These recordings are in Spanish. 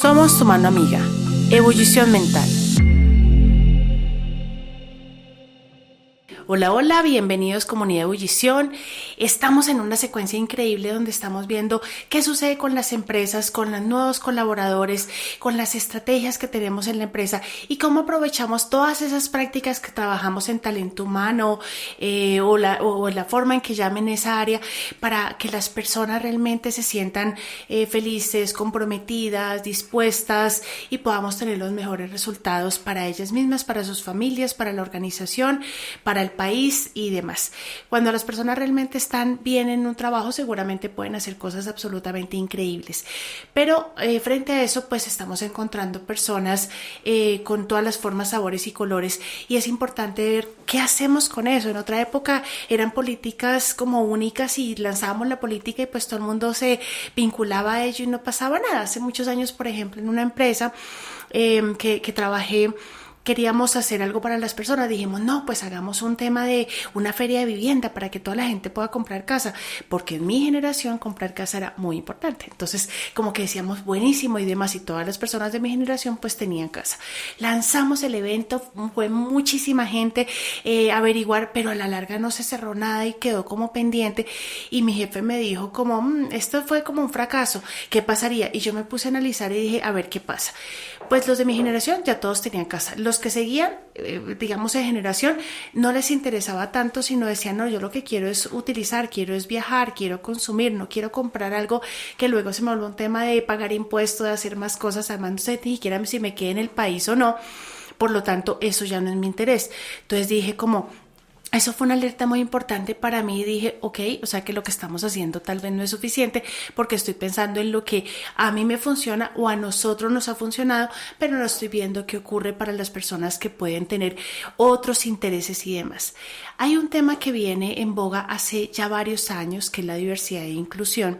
Somos tu mano amiga. Ebullición mental. Hola, hola, bienvenidos comunidad Ebullición. Estamos en una secuencia increíble donde estamos viendo qué sucede con las empresas, con los nuevos colaboradores, con las estrategias que tenemos en la empresa y cómo aprovechamos todas esas prácticas que trabajamos en talento humano o la forma en que llamen esa área para que las personas realmente se sientan felices, comprometidas, dispuestas y podamos tener los mejores resultados para ellas mismas, para sus familias, para la organización, para el país y demás. Cuando las personas realmente están bien en un trabajo, seguramente pueden hacer cosas absolutamente increíbles. Pero frente a eso, pues estamos encontrando personas con todas las formas, sabores y colores, y es importante ver qué hacemos con eso. En otra época eran políticas como únicas y lanzábamos la política y pues todo el mundo se vinculaba a ello y no pasaba nada. Hace muchos años, por ejemplo, en una empresa que trabajé, queríamos hacer algo para las personas. Dijimos, no, pues hagamos un tema de una feria de vivienda para que toda la gente pueda comprar casa, porque en mi generación comprar casa era muy importante. Entonces, como que decíamos, buenísimo y demás, y todas las personas de mi generación pues tenían casa. Lanzamos el evento, fue muchísima gente averiguar, pero a la larga no se cerró nada y quedó como pendiente, y mi jefe me dijo como, esto fue como un fracaso, ¿qué pasaría? Y yo me puse a analizar y dije, a ver qué pasa. Pues los de mi generación ya todos tenían casa. Los que seguían, digamos de generación, no les interesaba tanto, sino decían, no, yo lo que quiero es utilizar, quiero es viajar, quiero consumir, no quiero comprar algo que luego se me vuelva un tema de pagar impuestos, de hacer más cosas, además no sé ni siquiera si me quedé en el país o no. Por lo tanto, eso ya no es mi interés. Entonces dije como, eso fue una alerta muy importante para mí y dije, ok, o sea que lo que estamos haciendo tal vez no es suficiente porque estoy pensando en lo que a mí me funciona o a nosotros nos ha funcionado, pero no estoy viendo qué ocurre para las personas que pueden tener otros intereses y demás. Hay un tema que viene en boga hace ya varios años, que es la diversidad e inclusión,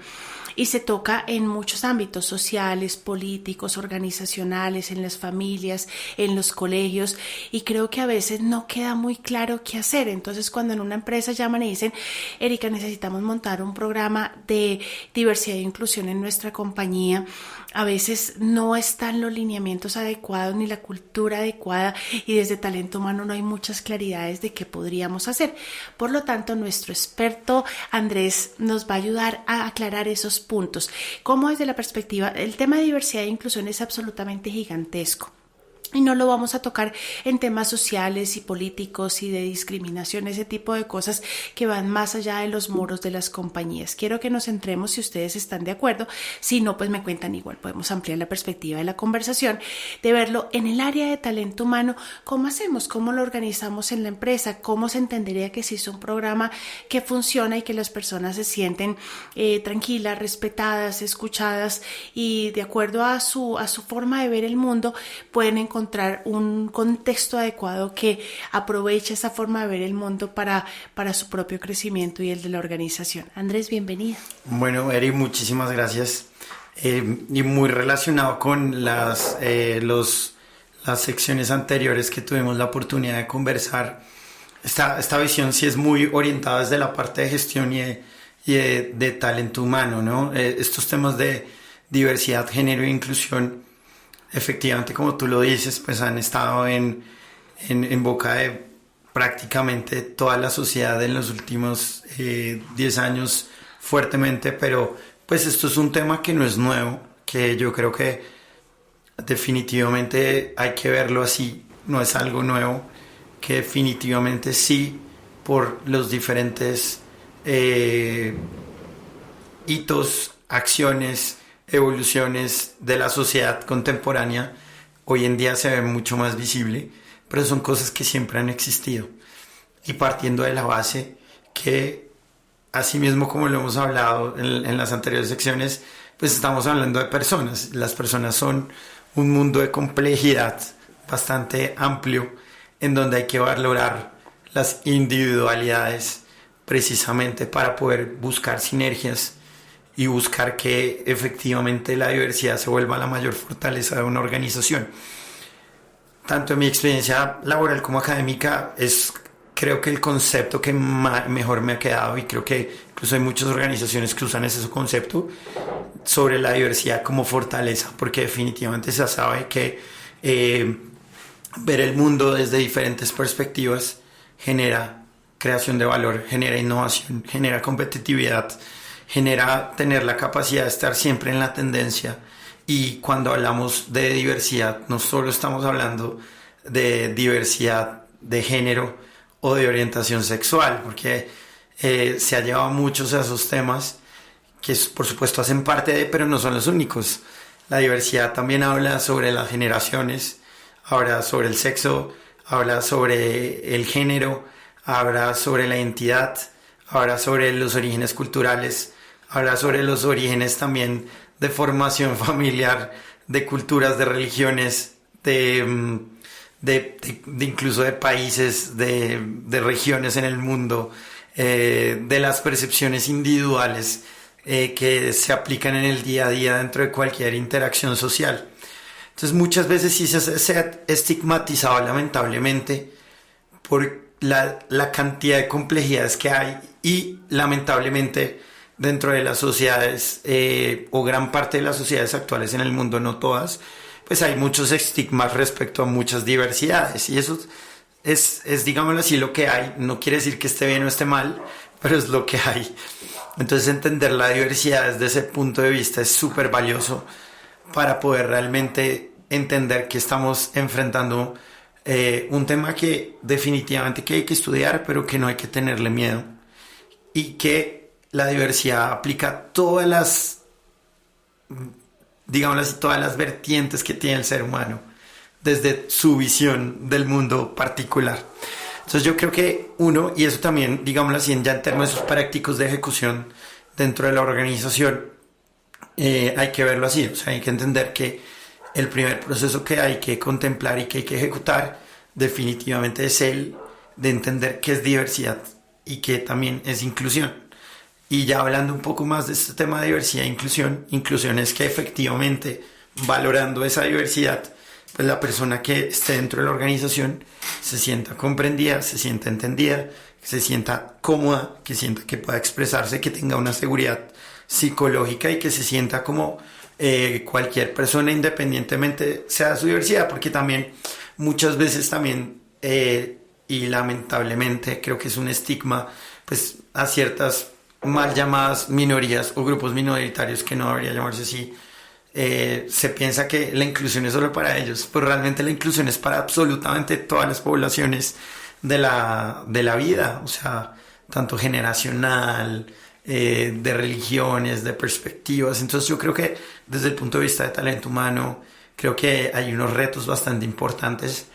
y se toca en muchos ámbitos sociales, políticos, organizacionales, en las familias, en los colegios, y creo que a veces no queda muy claro qué hacer. Entonces, cuando en una empresa llaman y dicen, Erika, necesitamos montar un programa de diversidad e inclusión en nuestra compañía, a veces no están los lineamientos adecuados ni la cultura adecuada, y desde talento humano no hay muchas claridades de qué podríamos hacer. Por lo tanto, nuestro experto Andrés nos va a ayudar a aclarar esos puntos. Como desde la perspectiva, el tema de diversidad e inclusión es absolutamente gigantesco. Y no lo vamos a tocar en temas sociales y políticos y de discriminación, ese tipo de cosas que van más allá de los muros de las compañías. Quiero que nos centremos, si ustedes están de acuerdo, si no, pues me cuentan igual, podemos ampliar la perspectiva de la conversación, de verlo en el área de talento humano, cómo hacemos, cómo lo organizamos en la empresa, cómo se entendería que si es un programa que funciona y que las personas se sienten tranquilas, respetadas, escuchadas y de acuerdo a su forma de ver el mundo, pueden encontrar un contexto adecuado que aproveche esa forma de ver el mundo para su propio crecimiento y el de la organización. Andrés, bienvenido. Bueno, Eri, muchísimas gracias. Y muy relacionado con las secciones anteriores que tuvimos la oportunidad de conversar, esta visión sí es muy orientada desde la parte de gestión y de talento humano, ¿no? Estos temas de diversidad, género e inclusión, efectivamente, como tú lo dices, pues han estado en boca de prácticamente toda la sociedad en los últimos 10 años fuertemente, pero pues esto es un tema que no es nuevo, que yo creo que definitivamente hay que verlo así, no es algo nuevo, que definitivamente sí, por los diferentes hitos, acciones, evoluciones de la sociedad contemporánea, hoy en día se ve mucho más visible, pero son cosas que siempre han existido. Y partiendo de la base que, así mismo como lo hemos hablado en las anteriores secciones, pues estamos hablando de personas. Las personas son un mundo de complejidad bastante amplio, en donde hay que valorar las individualidades precisamente para poder buscar sinergias y buscar que efectivamente la diversidad se vuelva la mayor fortaleza de una organización. Tanto en mi experiencia laboral como académica es, creo que el concepto que mejor me ha quedado, y creo que incluso hay muchas organizaciones que usan ese concepto sobre la diversidad como fortaleza, porque definitivamente se sabe que ver el mundo desde diferentes perspectivas genera creación de valor, genera innovación, genera competitividad, genera tener la capacidad de estar siempre en la tendencia. Y cuando hablamos de diversidad, no solo estamos hablando de diversidad de género o de orientación sexual, porque se ha llevado muchos a esos temas que por supuesto hacen parte de, pero no son los únicos. La diversidad también habla sobre las generaciones, habla sobre el sexo, habla sobre el género, habla sobre la identidad, habla sobre los orígenes culturales, habla sobre los orígenes también de formación familiar, de culturas, de religiones, de incluso de países, de regiones en el mundo, de las percepciones individuales que se aplican en el día a día dentro de cualquier interacción social. Entonces muchas veces sí se ha estigmatizado lamentablemente por la cantidad de complejidades que hay y lamentablemente dentro de las sociedades o gran parte de las sociedades actuales en el mundo, no todas, pues hay muchos estigmas respecto a muchas diversidades y eso es digámoslo así, lo que hay. No quiere decir que esté bien o esté mal, pero es lo que hay. Entonces entender la diversidad desde ese punto de vista es súper valioso para poder realmente entender que estamos enfrentando un tema que definitivamente que hay que estudiar, pero que no hay que tenerle miedo y que la diversidad aplica todas las, digámoslo así, todas las vertientes que tiene el ser humano desde su visión del mundo particular. Entonces yo creo que uno, y eso también, digámoslo así, ya en términos prácticos de ejecución dentro de la organización, hay que verlo así, o sea, hay que entender que el primer proceso que hay que contemplar y que hay que ejecutar definitivamente es el de entender qué es diversidad y qué también es inclusión. Y ya hablando un poco más de este tema de diversidad e inclusión es que efectivamente valorando esa diversidad, pues la persona que esté dentro de la organización se sienta comprendida, se sienta entendida, se sienta cómoda, que sienta que pueda expresarse, que tenga una seguridad psicológica y que se sienta como cualquier persona independientemente sea su diversidad, porque también muchas veces también y lamentablemente creo que es un estigma pues a ciertas mal llamadas minorías o grupos minoritarios que no debería llamarse así. Se piensa que la inclusión es solo para ellos, pero realmente la inclusión es para absolutamente todas las poblaciones de la vida, o sea, tanto generacional, de religiones, de perspectivas. Entonces yo creo que desde el punto de vista de talento humano, creo que hay unos retos bastante importantes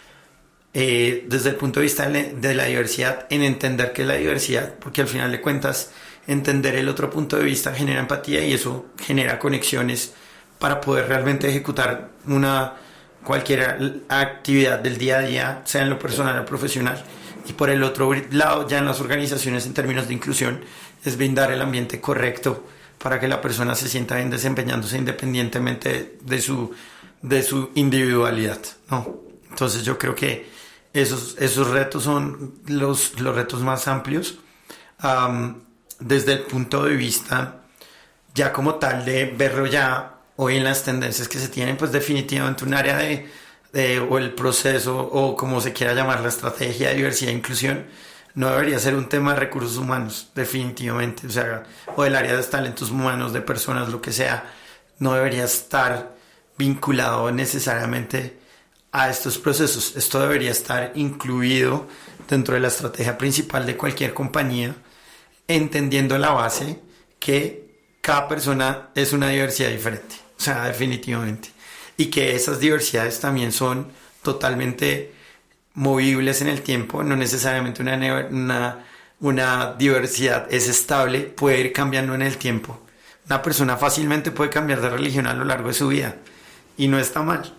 desde el punto de vista de la diversidad, en entender qué es la diversidad, porque al final de cuentas entender el otro punto de vista genera empatía y eso genera conexiones para poder realmente ejecutar cualquier actividad del día a día, sea en lo personal o profesional. Y por el otro lado, ya en las organizaciones en términos de inclusión, es brindar el ambiente correcto para que la persona se sienta bien desempeñándose independientemente de su individualidad, ¿no? Entonces yo creo que esos retos son los retos más amplios. Desde el punto de vista ya como tal de verlo ya hoy en las tendencias que se tienen, pues definitivamente un área o el proceso o como se quiera llamar la estrategia de diversidad e inclusión no debería ser un tema de recursos humanos, definitivamente, o sea, o del área de talentos humanos, de personas, lo que sea, no debería estar vinculado necesariamente a estos procesos. Esto debería estar incluido dentro de la estrategia principal de cualquier compañía, entendiendo la base que cada persona es una diversidad diferente, o sea, definitivamente, y que esas diversidades también son totalmente movibles en el tiempo, no necesariamente una diversidad es estable, puede ir cambiando en el tiempo. Una persona fácilmente puede cambiar de religión a lo largo de su vida y no está mal.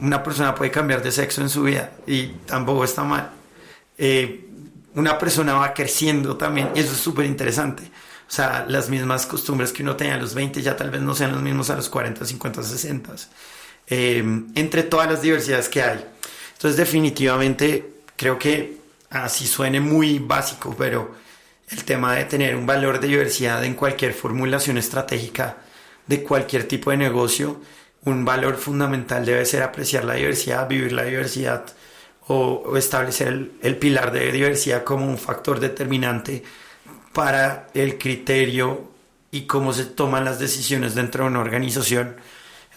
Una persona puede cambiar de sexo en su vida y tampoco está mal. Una persona va creciendo también y eso es súper interesante. O sea, las mismas costumbres que uno tenía a los 20 ya tal vez no sean los mismos a los 40, 50, 60. Entre todas las diversidades que hay. Entonces definitivamente creo que así suene muy básico, pero el tema de tener un valor de diversidad en cualquier formulación estratégica de cualquier tipo de negocio. Un valor fundamental debe ser apreciar la diversidad, vivir la diversidad o establecer el pilar de diversidad como un factor determinante para el criterio y cómo se toman las decisiones dentro de una organización,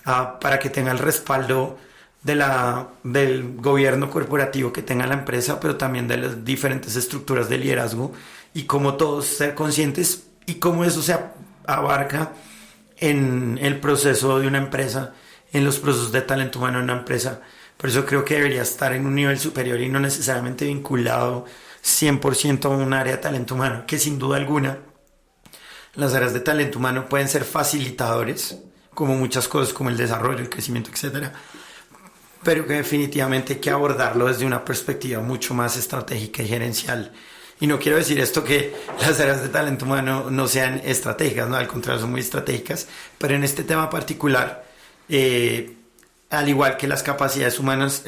para que tenga el respaldo del gobierno corporativo que tenga la empresa, pero también de las diferentes estructuras de liderazgo, y cómo todos ser conscientes y cómo eso se abarca en el proceso de una empresa, en los procesos de talento humano en una empresa. Por eso creo que debería estar en un nivel superior y no necesariamente vinculado 100% a un área de talento humano, que sin duda alguna las áreas de talento humano pueden ser facilitadores, como muchas cosas, como el desarrollo, el crecimiento, etcétera, pero que definitivamente hay que abordarlo desde una perspectiva mucho más estratégica y gerencial. Y no quiero decir esto que las áreas de talento humano no sean estratégicas, no, al contrario, son muy estratégicas, pero en este tema particular, al igual que las capacidades humanas,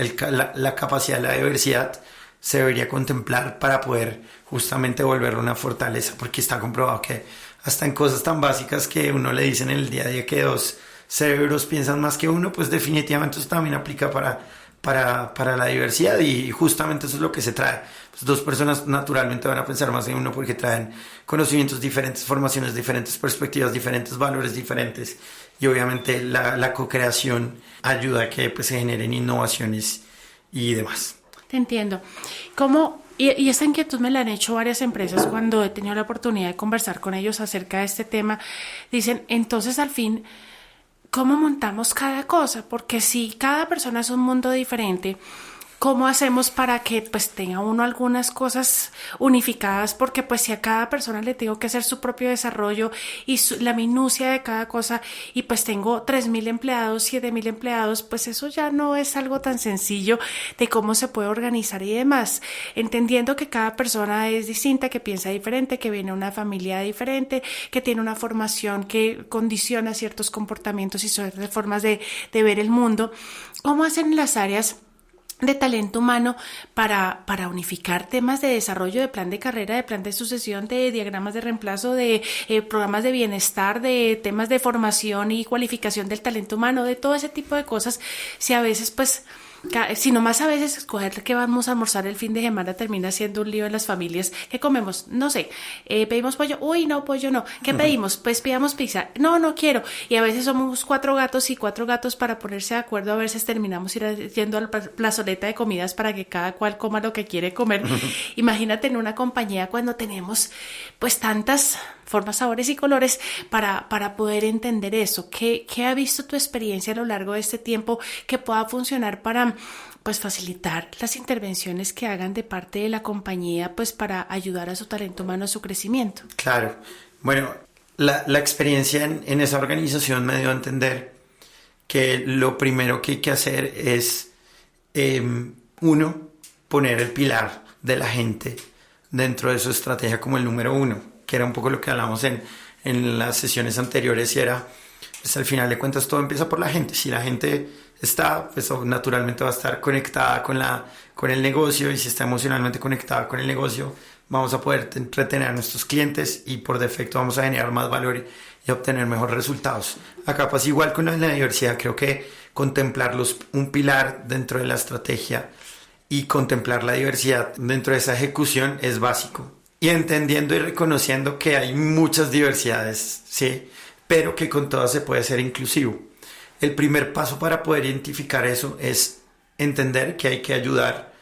la capacidad de la diversidad se debería contemplar para poder justamente volverlo una fortaleza, porque está comprobado que hasta en cosas tan básicas que uno le dice en el día a día que dos cerebros piensan más que uno, pues definitivamente eso también aplica para la diversidad, y justamente eso es lo que se trae. Pues dos personas naturalmente van a pensar más en uno porque traen conocimientos diferentes, formaciones diferentes, perspectivas diferentes, valores diferentes, y obviamente la co-creación ayuda a que pues, se generen innovaciones y demás. Te entiendo. Y esta inquietud me la han hecho varias empresas cuando he tenido la oportunidad de conversar con ellos acerca de este tema. Dicen, entonces al fin, ¿cómo montamos cada cosa? Porque si cada persona es un mundo diferente, ¿cómo hacemos para que pues tenga uno algunas cosas unificadas? Porque pues si a cada persona le tengo que hacer su propio desarrollo y la minucia de cada cosa, y pues tengo 3,000 empleados, 7,000 empleados, pues eso ya no es algo tan sencillo de cómo se puede organizar y demás. Entendiendo que cada persona es distinta, que piensa diferente, que viene de una familia diferente, que tiene una formación que condiciona ciertos comportamientos y ciertas formas de ver el mundo. ¿Cómo hacen las áreas de talento humano para unificar temas de desarrollo, de plan de carrera, de plan de sucesión, de diagramas de reemplazo, de programas de bienestar, de temas de formación y cualificación del talento humano, de todo ese tipo de cosas? Si a veces pues si nomás a veces escoger qué vamos a almorzar el fin de semana termina siendo un lío en las familias. ¿Qué comemos? No sé. ¿Pedimos pollo? Uy, no, pollo no. ¿Qué pedimos? Pues pidamos pizza. No, no quiero. Y a veces somos 4 gatos y 4 gatos para ponerse de acuerdo. A veces terminamos yendo a la plazoleta de comidas para que cada cual coma lo que quiere comer. Imagínate en una compañía cuando tenemos pues tantas formas, sabores y colores para poder entender eso. ¿Qué ha visto tu experiencia a lo largo de este tiempo que pueda funcionar para pues facilitar las intervenciones que hagan de parte de la compañía pues para ayudar a su talento humano a su crecimiento? Claro. Bueno, la experiencia en esa organización me dio a entender que lo primero que hay que hacer es uno, poner el pilar de la gente dentro de su estrategia como el número 1, que era un poco lo que hablamos en las sesiones anteriores, y era, pues al final de cuentas todo empieza por la gente. Si la gente está, pues naturalmente va a estar conectada con el negocio, y si está emocionalmente conectada con el negocio, vamos a poder retener a nuestros clientes y por defecto vamos a generar más valor y obtener mejores resultados. Acá pues igual con la diversidad, creo que contemplarlos un pilar dentro de la estrategia y contemplar la diversidad dentro de esa ejecución es básico. Y entendiendo y reconociendo que hay muchas diversidades, ¿sí? Pero que con todas se puede ser inclusivo. El primer paso para poder identificar eso es entender que hay que ayudar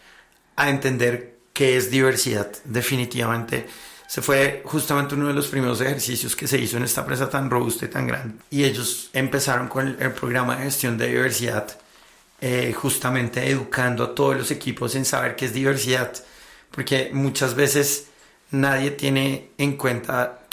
a entender qué es diversidad. Definitivamente, se fue justamente uno de los primeros ejercicios que se hizo en esta empresa tan robusta y tan grande. Y ellos empezaron con el programa de gestión de diversidad, justamente educando a todos los equipos en saber qué es diversidad. Porque muchas veces nadie tiene en cuenta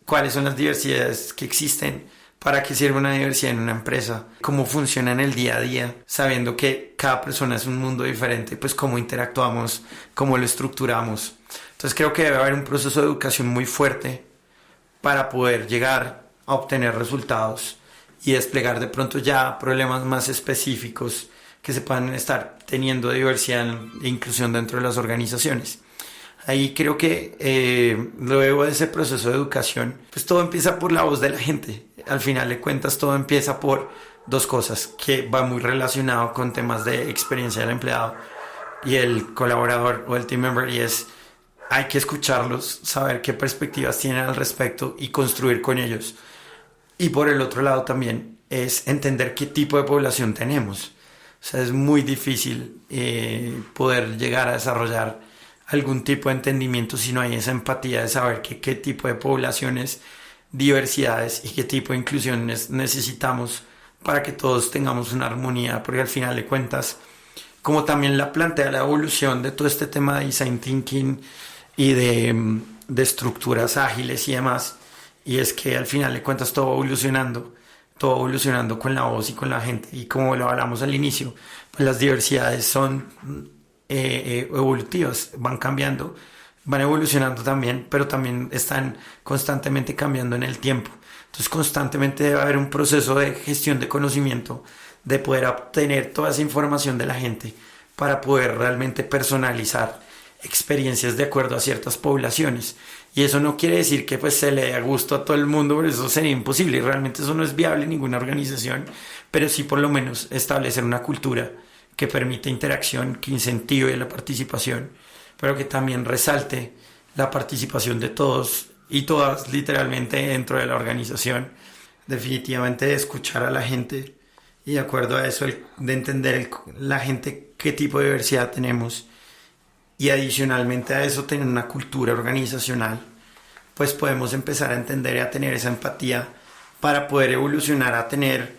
cuáles son las diversidades que existen, para qué sirve una diversidad en una empresa, cómo funciona en el día a día, sabiendo que cada persona es un mundo diferente, pues cómo interactuamos, cómo lo estructuramos. Entonces creo que debe haber un proceso de educación muy fuerte para poder llegar a obtener resultados y desplegar de pronto ya problemas más específicos que se puedan estar teniendo de diversidad e inclusión dentro de las organizaciones. Ahí creo que luego de ese proceso de educación, pues todo empieza por la voz de la gente. Al final de cuentas, todo empieza por dos cosas que va muy relacionado con temas de experiencia del empleado y el colaborador o el team member, y es hay que escucharlos, saber qué perspectivas tienen al respecto y construir con ellos. Y por el otro lado también es entender qué tipo de población tenemos. O sea, es muy difícil poder llegar a desarrollar algún tipo de entendimiento si no hay esa empatía de saber qué tipo de poblaciones, diversidades y qué tipo de inclusiones necesitamos para que todos tengamos una armonía, porque al final de cuentas, como también la plantea la evolución de todo este tema de design thinking y de estructuras ágiles y demás, y es que al final de cuentas todo evolucionando con la voz y con la gente, y como lo hablamos al inicio, pues las diversidades son evolutivas, van cambiando, van evolucionando también, pero también están constantemente cambiando en el tiempo. Entonces constantemente debe haber un proceso de gestión de conocimiento, de poder obtener toda esa información de la gente para poder realmente personalizar experiencias de acuerdo a ciertas poblaciones. Y eso no quiere decir que pues se le dé a gusto a todo el mundo, pero eso sería imposible y realmente eso no es viable en ninguna organización, pero sí por lo menos establecer una cultura que permite interacción, que incentive la participación, pero que también resalte la participación de todos y todas literalmente dentro de la organización. Definitivamente escuchar a la gente y de acuerdo a eso de entender la gente qué tipo de diversidad tenemos, y adicionalmente a eso tener una cultura organizacional, pues podemos empezar a entender y a tener esa empatía para poder evolucionar a tener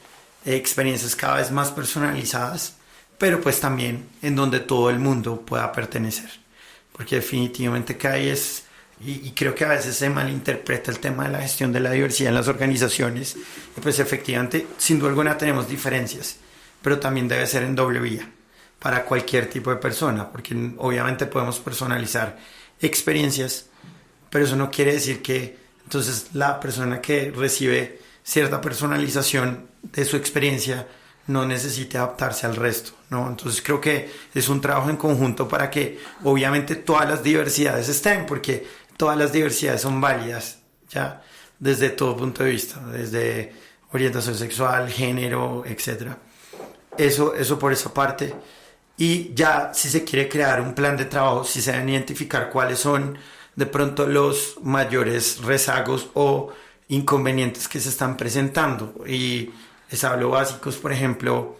experiencias cada vez más personalizadas, pero pues también en donde todo el mundo pueda pertenecer, porque definitivamente que ahí es, y creo que a veces se malinterpreta el tema de la gestión de la diversidad en las organizaciones, y pues efectivamente sin duda alguna tenemos diferencias, pero también debe ser en doble vía para cualquier tipo de persona, porque obviamente podemos personalizar experiencias, pero eso no quiere decir que entonces la persona que recibe cierta personalización de su experiencia no necesite adaptarse al resto, ¿no? Entonces creo que es un trabajo en conjunto para que obviamente todas las diversidades estén, porque todas las diversidades son válidas, ya, desde todo punto de vista, desde orientación sexual, género, etc. Eso por esa parte. Y ya si se quiere crear un plan de trabajo, si se deben identificar cuáles son de pronto los mayores rezagos o inconvenientes que se están presentando. Y les hablo básicos, por ejemplo,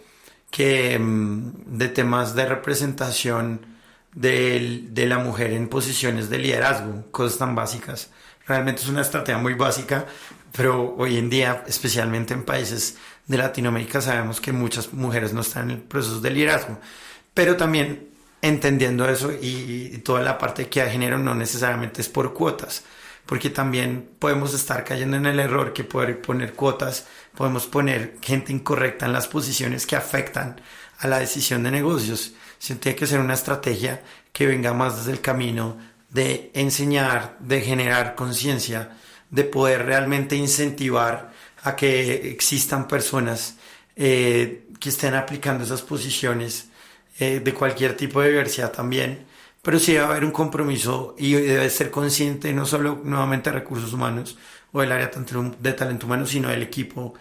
que de temas de representación de la mujer en posiciones de liderazgo, cosas tan básicas. Realmente es una estrategia muy básica, pero hoy en día, especialmente en países de Latinoamérica, sabemos que muchas mujeres no están en procesos de liderazgo. Pero también entendiendo eso y toda la parte que de género no necesariamente es por cuotas, porque también podemos estar cayendo en el error que poder poner cuotas, podemos poner gente incorrecta en las posiciones que afectan a la decisión de negocios. Tiene que ser una estrategia que venga más desde el camino de enseñar, de generar conciencia, de poder realmente incentivar a que existan personas que estén aplicando esas posiciones de cualquier tipo de diversidad también, pero sí debe haber un compromiso y debe ser consciente no solo nuevamente de recursos humanos o del área de talento humano, sino del equipo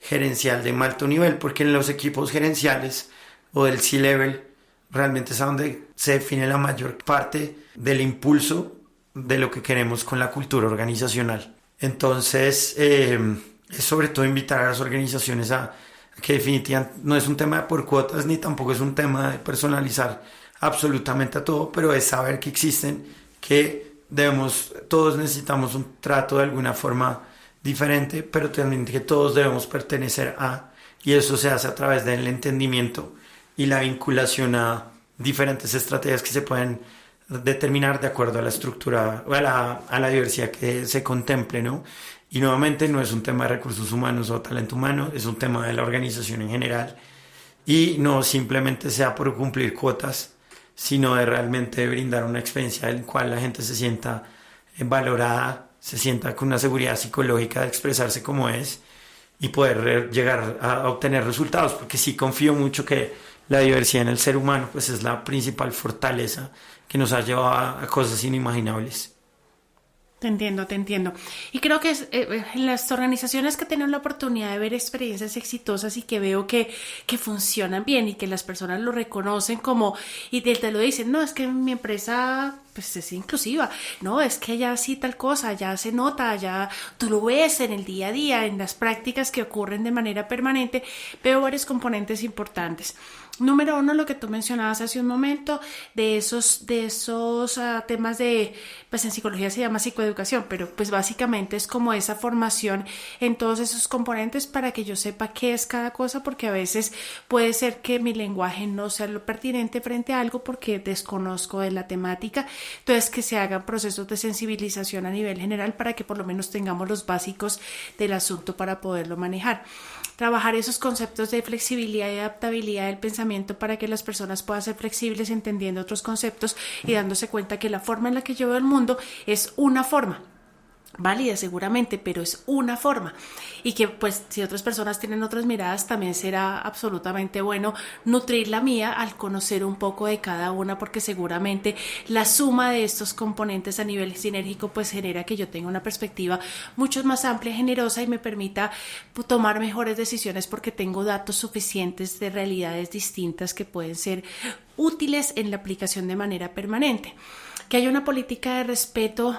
gerencial de alto nivel, porque en los equipos gerenciales o del C-Level realmente es donde se define la mayor parte del impulso de lo que queremos con la cultura organizacional. Entonces, es sobre todo invitar a las organizaciones a que definitivamente no es un tema por cuotas ni tampoco es un tema de personalizar absolutamente a todo, pero es saber que existen, que todos necesitamos un trato de alguna forma diferente, pero también que todos debemos pertenecer a, y eso se hace a través del entendimiento y la vinculación a diferentes estrategias que se pueden determinar de acuerdo a la estructura, a la diversidad que se contemple, ¿no? Y nuevamente no es un tema de recursos humanos o talento humano, es un tema de la organización en general, y no simplemente sea por cumplir cuotas, sino de realmente brindar una experiencia en la cual la gente se sienta valorada, se sienta con una seguridad psicológica de expresarse como es y poder llegar a obtener resultados, porque sí confío mucho que la diversidad en el ser humano pues es la principal fortaleza que nos ha llevado a cosas inimaginables. Te entiendo, te entiendo. Y creo que en las organizaciones que tienen la oportunidad de ver experiencias exitosas y que veo que funcionan bien y que las personas lo reconocen como, y te lo dicen, no, es que mi empresa pues es inclusiva, no, es que ya sí tal cosa, ya se nota, ya tú lo ves en el día a día, en las prácticas que ocurren de manera permanente, veo varios componentes importantes. Número uno, lo que tú mencionabas hace un momento, de esos temas de, pues en psicología se llama psicoeducación, pero pues básicamente es como esa formación en todos esos componentes para que yo sepa qué es cada cosa, porque a veces puede ser que mi lenguaje no sea lo pertinente frente a algo porque desconozco de la temática, entonces que se hagan procesos de sensibilización a nivel general para que por lo menos tengamos los básicos del asunto para poderlo manejar. Trabajar esos conceptos de flexibilidad y adaptabilidad del pensamiento para que las personas puedan ser flexibles entendiendo otros conceptos y dándose cuenta que la forma en la que yo veo el mundo es una forma. Válida seguramente, pero es una forma y que pues si otras personas tienen otras miradas también será absolutamente bueno nutrir la mía al conocer un poco de cada una, porque seguramente la suma de estos componentes a nivel sinérgico pues genera que yo tenga una perspectiva mucho más amplia, generosa y me permita tomar mejores decisiones porque tengo datos suficientes de realidades distintas que pueden ser útiles en la aplicación de manera permanente. Que haya una política de respeto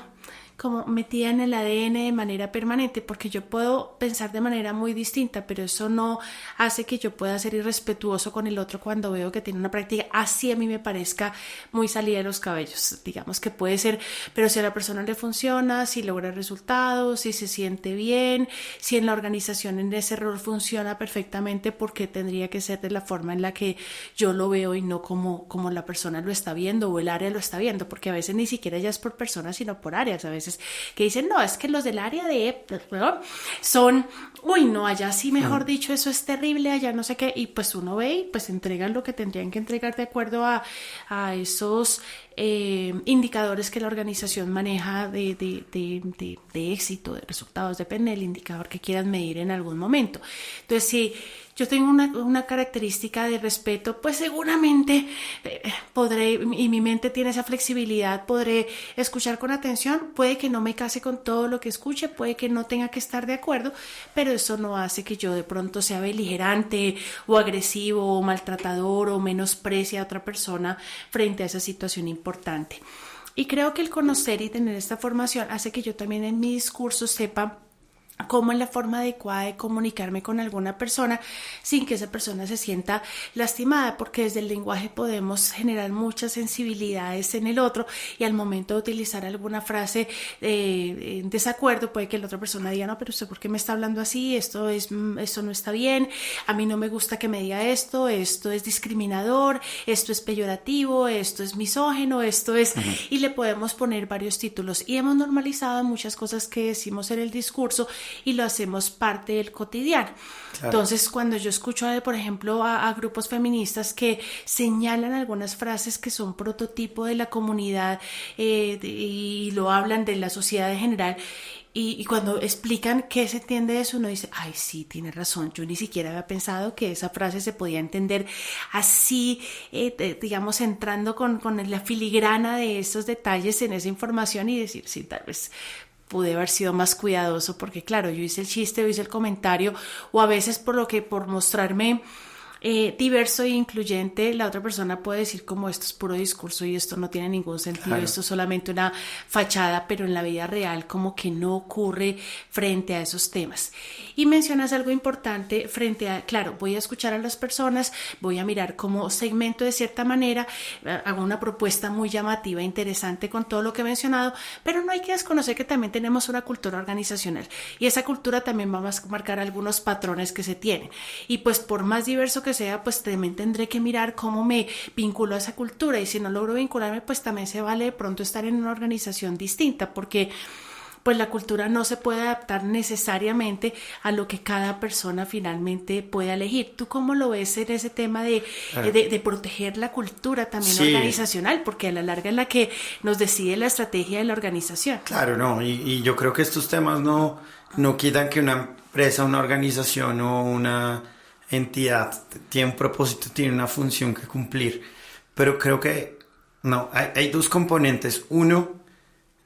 como metida en el ADN de manera permanente, porque yo puedo pensar de manera muy distinta, pero eso no hace que yo pueda ser irrespetuoso con el otro cuando veo que tiene una práctica así a mí me parezca muy salida de los cabellos. Digamos que puede ser, pero si a la persona le funciona, si logra resultados, si se siente bien, si en la organización en ese rol funciona perfectamente, porque tendría que ser de la forma en la que yo lo veo y no como la persona lo está viendo o el área lo está viendo, porque a veces ni siquiera ya es por personas sino por áreas. A veces que dicen, no, es que los del área de son, uy, no, allá sí, mejor dicho, eso es terrible, allá no sé qué, y pues uno ve y pues entregan lo que tendrían que entregar de acuerdo a esos indicadores que la organización maneja de éxito, de resultados, depende del indicador que quieran medir en algún momento. Entonces, si yo tengo una característica de respeto, pues seguramente podré, y mi mente tiene esa flexibilidad, podré escuchar con atención, puede que no me case con todo lo que escuche, puede que no tenga que estar de acuerdo, pero eso no hace que yo de pronto sea beligerante o agresivo o maltratador o menosprecie a otra persona frente a esa situación importante. Y creo que el conocer y tener esta formación hace que yo también en mi discurso sepa cómo es la forma adecuada de comunicarme con alguna persona sin que esa persona se sienta lastimada, porque desde el lenguaje podemos generar muchas sensibilidades en el otro y al momento de utilizar alguna frase en desacuerdo puede que la otra persona diga, no, pero usted ¿por qué me está hablando así? Esto no está bien, a mí no me gusta que me diga esto es discriminador, esto es peyorativo, esto es misógino, esto es... Y le podemos poner varios títulos y hemos normalizado muchas cosas que decimos en el discurso y lo hacemos parte del cotidiano. Claro. Entonces, cuando yo escucho, por ejemplo, a grupos feministas que señalan algunas frases que son prototipo de la comunidad y lo hablan de la sociedad en general, y cuando explican qué se entiende de eso, uno dice, ay, sí, tiene razón, yo ni siquiera había pensado que esa frase se podía entender así, digamos, entrando con la filigrana de esos detalles en esa información y decir, sí, tal vez pude haber sido más cuidadoso porque claro, yo hice el chiste o hice el comentario o a veces por mostrarme diverso e incluyente, la otra persona puede decir como esto es puro discurso y esto no tiene ningún sentido, claro. Esto es solamente una fachada, pero en la vida real como que no ocurre frente a esos temas. Y mencionas algo importante frente a, claro, voy a escuchar a las personas, voy a mirar cómo segmento de cierta manera, hago una propuesta muy llamativa, interesante con todo lo que he mencionado, pero no hay que desconocer que también tenemos una cultura organizacional y esa cultura también va a marcar algunos patrones que se tienen y pues por más diverso que sea, pues también tendré que mirar cómo me vinculo a esa cultura y si no logro vincularme, pues también se vale de pronto estar en una organización distinta porque pues la cultura no se puede adaptar necesariamente a lo que cada persona finalmente pueda elegir. ¿Tú cómo lo ves en ese tema de proteger la cultura también organizacional? Porque a la larga es la que nos decide la estrategia de la organización. Claro, no, y yo creo que estos temas no quitan que una empresa, una organización o una entidad tiene un propósito, tiene una función que cumplir, pero creo que No, hay dos componentes. Uno,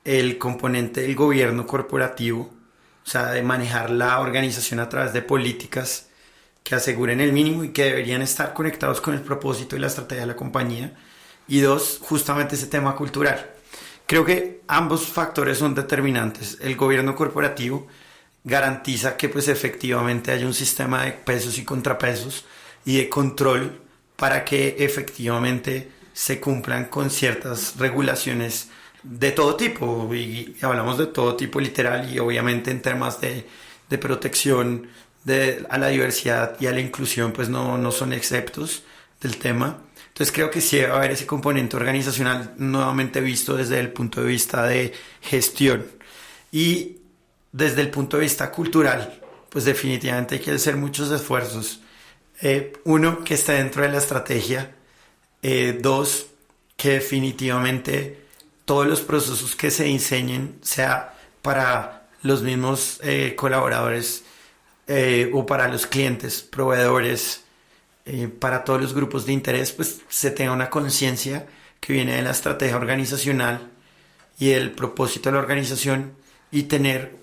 el componente del gobierno corporativo, o sea, de manejar la organización a través de políticas que aseguren el mínimo y que deberían estar conectados con el propósito y la estrategia de la compañía. Y dos, justamente ese tema cultural. Creo que ambos factores son determinantes. El gobierno corporativo garantiza que pues efectivamente haya un sistema de pesos y contrapesos y de control para que efectivamente se cumplan con ciertas regulaciones de todo tipo, y hablamos de todo tipo literal, y obviamente en temas de protección a la diversidad y a la inclusión pues no son exceptos del tema. Entonces creo que sí debe haber ese componente organizacional nuevamente visto desde el punto de vista de gestión, y desde el punto de vista cultural pues definitivamente hay que hacer muchos esfuerzos. Uno, que esté dentro de la estrategia. Dos, que definitivamente todos los procesos que se diseñen sea para los mismos colaboradores o para los clientes, proveedores, para todos los grupos de interés, pues se tenga una conciencia que viene de la estrategia organizacional y el propósito de la organización, y tener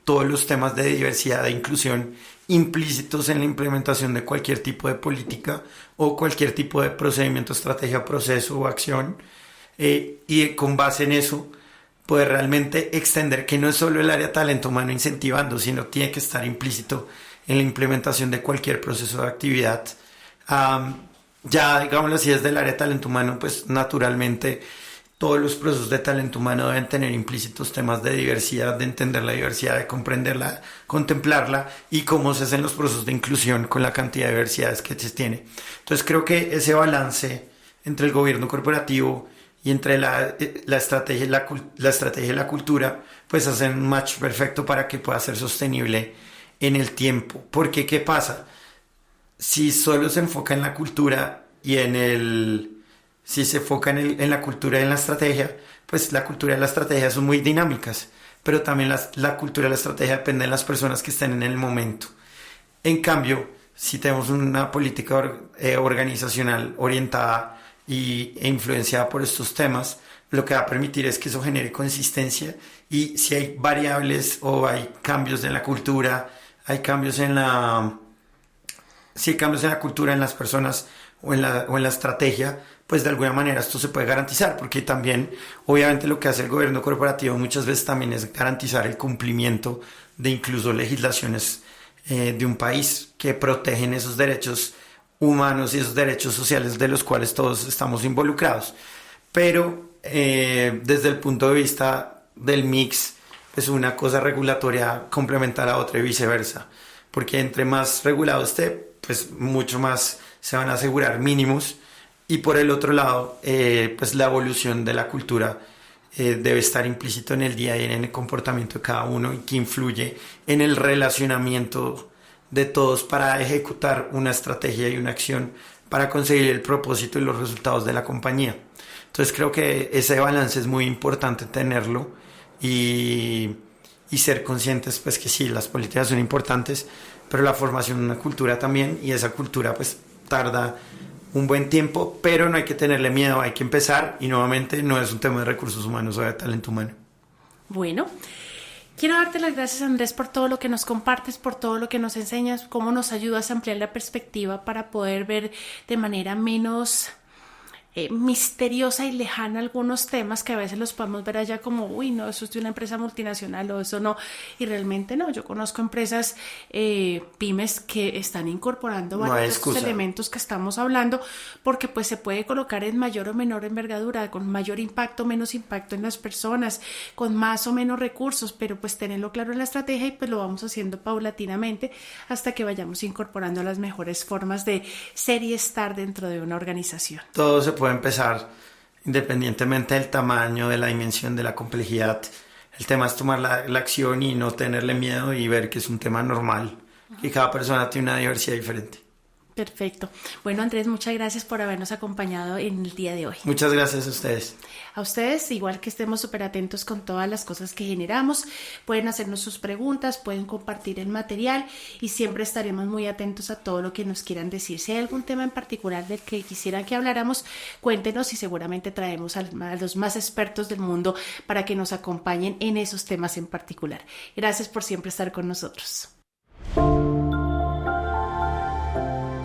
todos los temas de diversidad e inclusión implícitos en la implementación de cualquier tipo de política o cualquier tipo de procedimiento, estrategia, proceso o acción, y con base en eso poder realmente extender que no es solo el área de talento humano incentivando, sino tiene que estar implícito en la implementación de cualquier proceso de actividad. Ya digámoslo así, desde el área de talento humano, pues naturalmente todos los procesos de talento humano deben tener implícitos temas de diversidad, de entender la diversidad, de comprenderla, contemplarla, y cómo se hacen los procesos de inclusión con la cantidad de diversidades que se tiene. Entonces creo que ese balance entre el gobierno corporativo y entre la estrategia y la cultura, pues hacen un match perfecto para que pueda ser sostenible en el tiempo. Porque ¿qué pasa? Si solo se enfoca en la cultura y si se enfoca en la cultura y en la estrategia, pues la cultura y la estrategia son muy dinámicas, pero también la cultura y la estrategia dependen de las personas que estén en el momento. En cambio, si tenemos una política organizacional orientada e influenciada por estos temas, lo que va a permitir es que eso genere consistencia, y si hay variables o hay cambios en la cultura, hay cambios en la cultura, en las personas o en la estrategia, pues de alguna manera esto se puede garantizar, porque también obviamente lo que hace el gobierno corporativo muchas veces también es garantizar el cumplimiento de incluso legislaciones de un país que protegen esos derechos humanos y esos derechos sociales de los cuales todos estamos involucrados. Pero desde el punto de vista del mix, pues una cosa regulatoria complementa a la otra y viceversa, porque entre más regulado esté, pues mucho más se van a asegurar mínimos, y por el otro lado, pues la evolución de la cultura debe estar implícito en el día a día, en el comportamiento de cada uno, y que influye en el relacionamiento de todos para ejecutar una estrategia y una acción para conseguir el propósito y los resultados de la compañía. Entonces creo que ese balance es muy importante tenerlo, y ser conscientes pues que sí, las políticas son importantes, pero la formación de una cultura también, y esa cultura pues tarda un buen tiempo, pero no hay que tenerle miedo, hay que empezar, y nuevamente no es un tema de recursos humanos o de talento humano. Bueno, quiero darte las gracias, Andrés, por todo lo que nos compartes, por todo lo que nos enseñas, cómo nos ayudas a ampliar la perspectiva para poder ver de manera menos misteriosa y lejana algunos temas que a veces los podemos ver allá como, uy, no, eso es de una empresa multinacional o eso no, y realmente no. Yo conozco empresas pymes que están incorporando varios de estos elementos que estamos hablando, porque pues se puede colocar en mayor o menor envergadura, con mayor impacto, menos impacto en las personas, con más o menos recursos, pero pues tenerlo claro en la estrategia, y pues lo vamos haciendo paulatinamente hasta que vayamos incorporando las mejores formas de ser y estar dentro de una organización. Todo se puede empezar independientemente del tamaño, de la dimensión, de la complejidad. El tema es tomar la acción y no tenerle miedo, y ver que es un tema normal, que cada persona tiene una diversidad diferente. Perfecto. Bueno, Andrés, muchas gracias por habernos acompañado en el día de hoy. Muchas gracias a ustedes. A ustedes, igual que estemos súper atentos con todas las cosas que generamos, pueden hacernos sus preguntas, pueden compartir el material y siempre estaremos muy atentos a todo lo que nos quieran decir. Si hay algún tema en particular del que quisieran que habláramos, cuéntenos y seguramente traemos a los más expertos del mundo para que nos acompañen en esos temas en particular. Gracias por siempre estar con nosotros.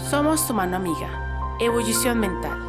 Somos tu mano amiga. Ebullición mental.